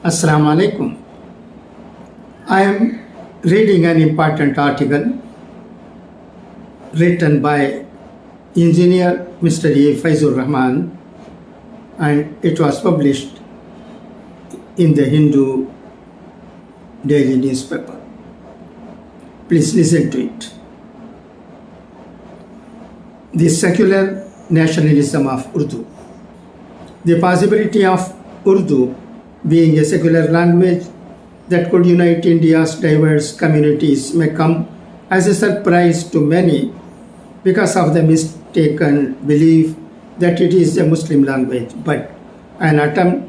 Assalamu alaikum. I am reading an important article written by engineer Mr. Faizur Rahman, and it was published in the Hindu daily newspaper. Please listen to it. The secular nationalism of Urdu. The possibility of Urdu being a secular language that could unite India's diverse communities may come as a surprise to many because of the mistaken belief that it is a Muslim language, but an attempt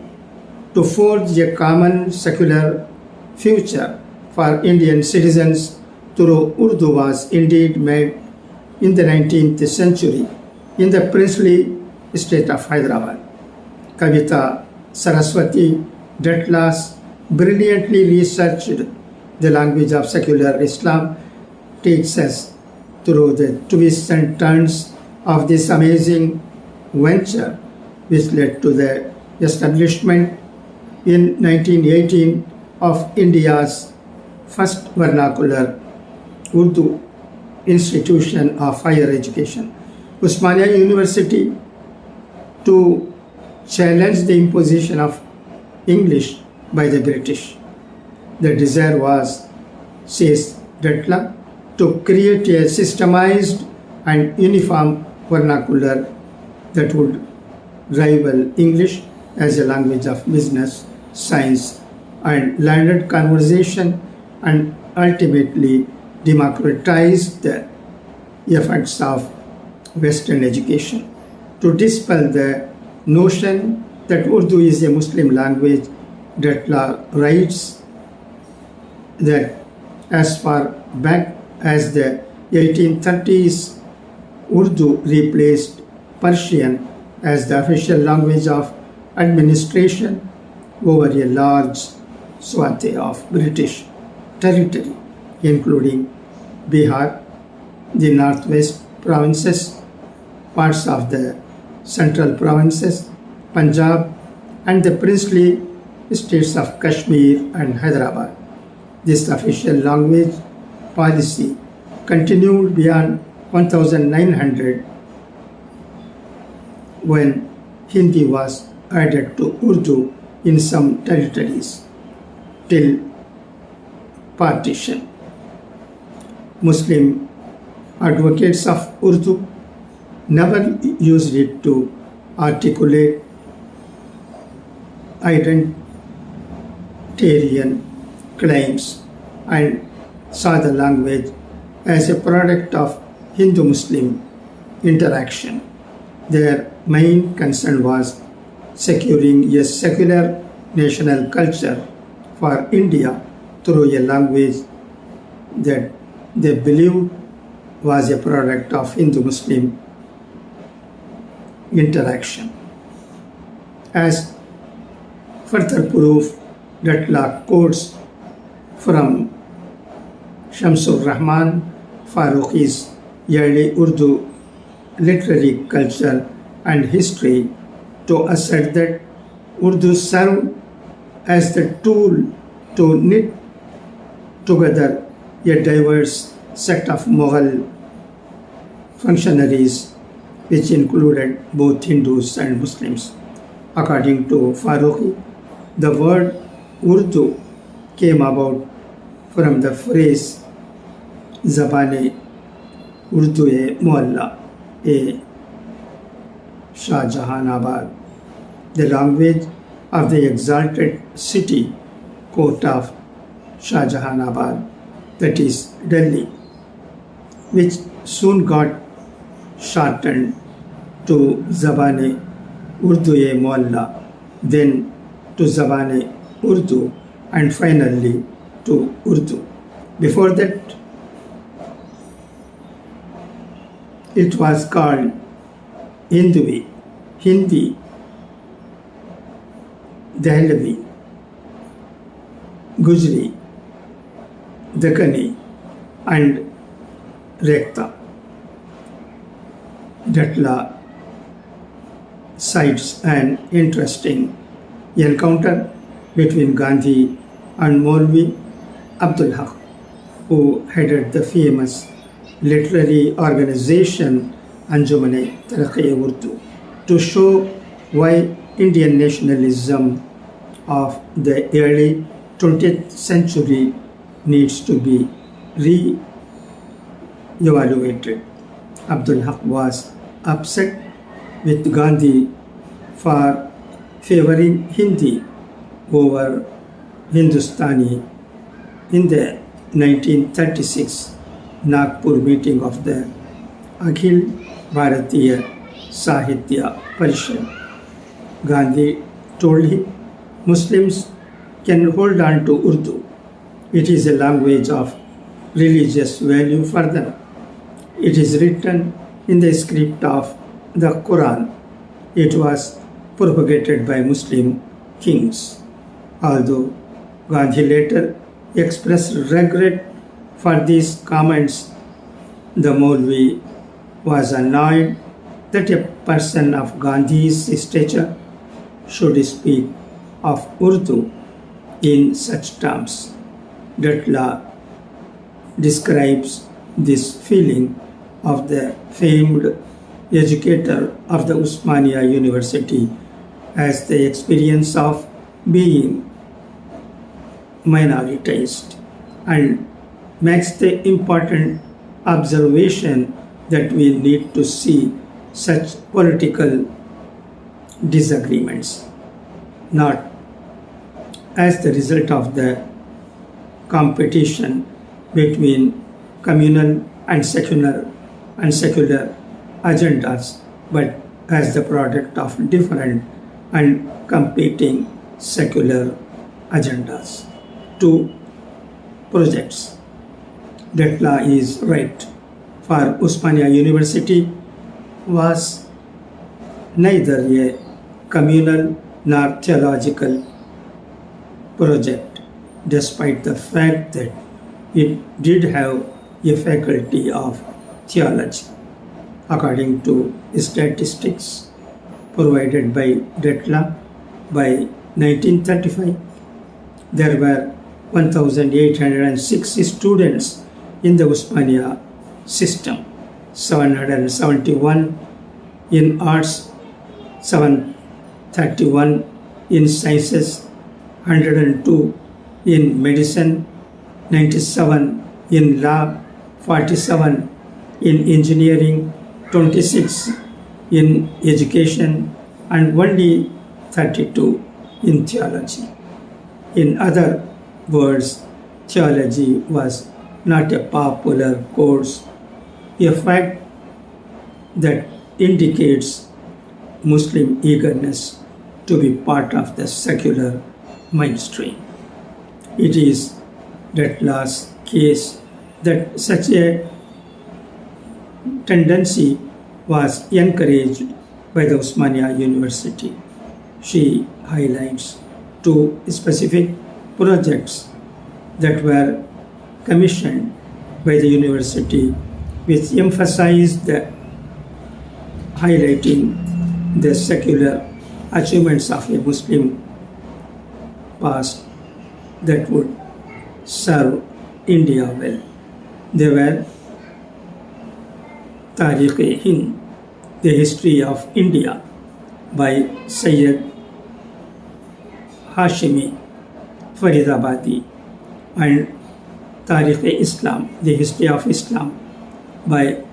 to forge a common secular future for Indian citizens through Urdu was indeed made in the 19th century in the princely state of Hyderabad. Kavita Saraswati Datlas brilliantly researched the language of secular Islam, takes us through the twists and turns of this amazing venture, which led to the establishment in 1918 of India's first vernacular Urdu institution of higher education, Usmania University, to challenge the imposition of English by the British. The desire was, says Datla, to create a systemized and uniform vernacular that would rival English as a language of business, science, and learned conversation, and ultimately democratize the efforts of Western education. To dispel the notion that Urdu is a Muslim language, Datla writes that as far back as the 1830s, Urdu replaced Persian as the official language of administration over a large swath of British territory, including Bihar, the northwest provinces, parts of the central provinces, Punjab, and the princely states of Kashmir and Hyderabad. This official language policy continued beyond 1900 when Hindi was added to Urdu in some territories till partition. Muslim advocates of Urdu never used it to articulate identitarian claims and saw the language as a product of Hindu-Muslim interaction. Their main concern was securing a secular national culture for India through a language that they believed was a product of Hindu-Muslim interaction. As further proof, Datla quotes from Shamsur Rahman Farooqi's early Urdu literary culture and history to assert that Urdu served as the tool to knit together a diverse set of Mughal functionaries, which included both Hindus and Muslims. According to Farooqi, the word Urdu came about from the phrase Zabane Urdu-e Mualla e Shah Jahanabad, the language of the exalted city court of Shah Jahanabad, that is Delhi, which soon got shortened to Zabane Urdu-e Mualla, then to Zabane Urdu, and finally to Urdu. Before that, it was called Hindi, Dehlavi, Gujri, Dakkani, and Rekhta. Datla cites an interesting encounter between Gandhi and Maulvi Abdul Haq, who headed the famous literary organization Anjuman Taraqi Urdu, to show why Indian nationalism of the early 20th century needs to be re-evaluated. Abdul Haq was upset with Gandhi for favoring Hindi over Hindustani in the 1936 Nagpur meeting of the Akhil Bharatiya Sahitya Parishad. Gandhi told him Muslims can hold on to Urdu. It is a language of religious value for them. It is written in the script of the Quran. It was propagated by Muslim kings. Although Gandhi later expressed regret for these comments, the Maulvi was annoyed that a person of Gandhi's stature should speak of Urdu in such terms. Datla describes this feeling of the famed educator of the Osmania University as the experience of being minoritized, and makes the important observation that we need to see such political disagreements not as the result of the competition between communal and secular agendas, but as the product of different and competing secular agendas. Two projects. Datla is right, for Osmania University was neither a communal nor theological project, despite the fact that it did have a faculty of theology. According to statistics provided by Datla, by 1935, there were 1,806 students in the Osmania system, 771 in arts, 731 in sciences, 102 in medicine, 97 in law, 47 in engineering, 26 in education, and only 32 in theology. In other words, theology was not a popular course, a fact that indicates Muslim eagerness to be part of the secular mainstream. It is Datla's case that such a tendency was encouraged by the Osmania University. She highlights two specific projects that were commissioned by the university, which emphasized the highlighting the secular achievements of a Muslim past that would serve India well. They were Tarikh-e-Hind, the history of India, by Sayyid Hashimi Faridabadi, and Tarikh-e-Islam, the history of Islam, by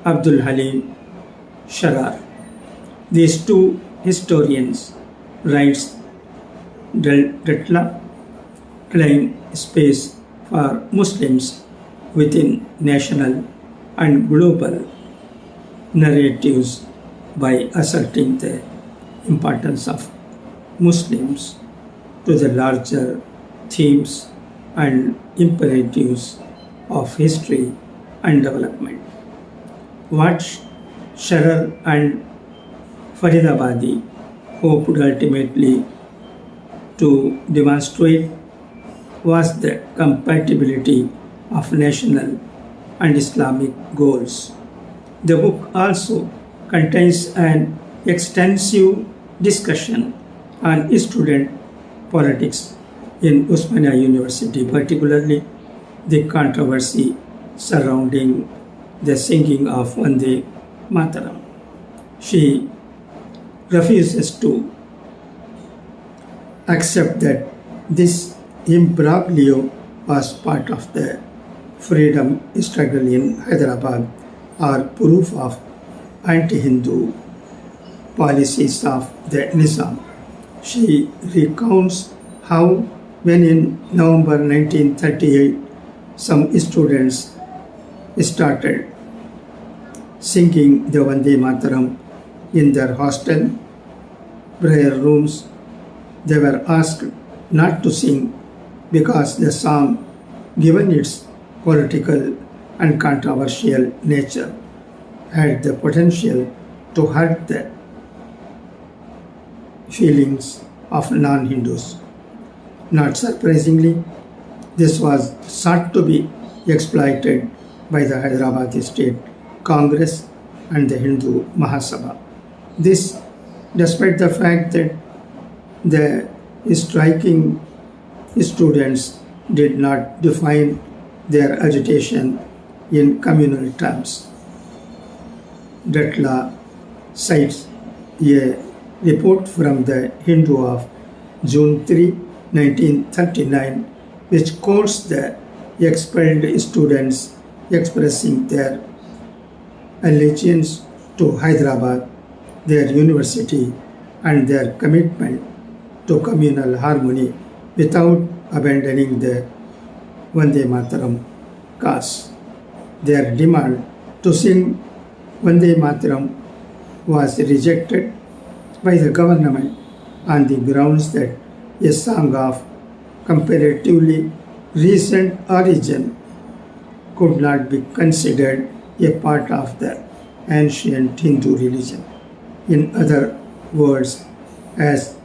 Abdul Halim Sharar. These two historians, writes Datla, claim space for Muslims within national and global narratives by asserting the importance of Muslims to the larger themes and imperatives of history and development. What Sharar and Faridabadi hoped ultimately to demonstrate was the compatibility of national and Islamic goals. The book also contains an extensive discussion on student politics in Usmania University, particularly the controversy surrounding the singing of Vande Mataram. She refuses to accept that this imbroglio was part of the freedom struggle in Hyderabad or proof of anti-Hindu policies of the Nizam. She recounts how when in November 1938 some students started singing the Vande Mataram in their hostel prayer rooms, they were asked not to sing because the song, given its political and controversial nature, had the potential to hurt the feelings of non-Hindus. Not surprisingly, this was sought to be exploited by the Hyderabad State Congress and the Hindu Mahasabha. This, despite the fact that the striking students did not define their agitation in communal terms. Datla cites a report from the Hindu of June 3, 1939, which quotes the expelled students expressing their allegiance to Hyderabad, their university, and their commitment to communal harmony without abandoning the Vande Mataram cause. Their demand to sing Vande Mataram was rejected by the government on the grounds that a song of comparatively recent origin could not be considered a part of the ancient Hindu religion. In other words, as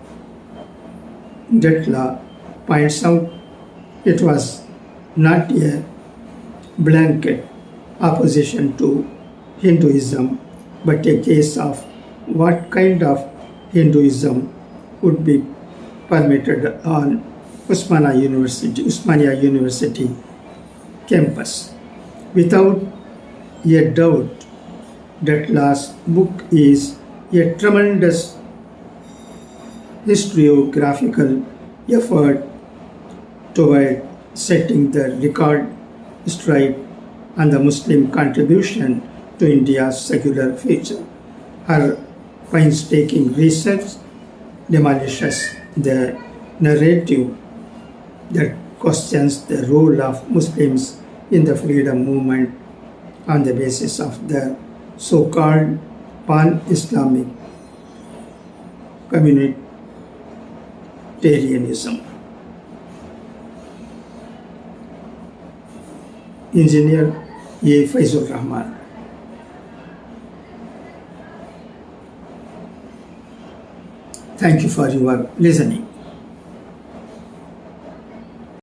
Datla points out, it was not a blanket opposition to Hinduism, but a case of what kind of Hinduism would be permitted on Usmania University campus. Without a doubt, Datla's book is a tremendous historiographical effort toward setting the record straight on the Muslim contribution to India's secular future. Her painstaking research demolishes the narrative that questions the role of Muslims in the freedom movement on the basis of their so-called pan-Islamic communitarianism. Engineer A. Faizur Rahman. Thank you for your listening.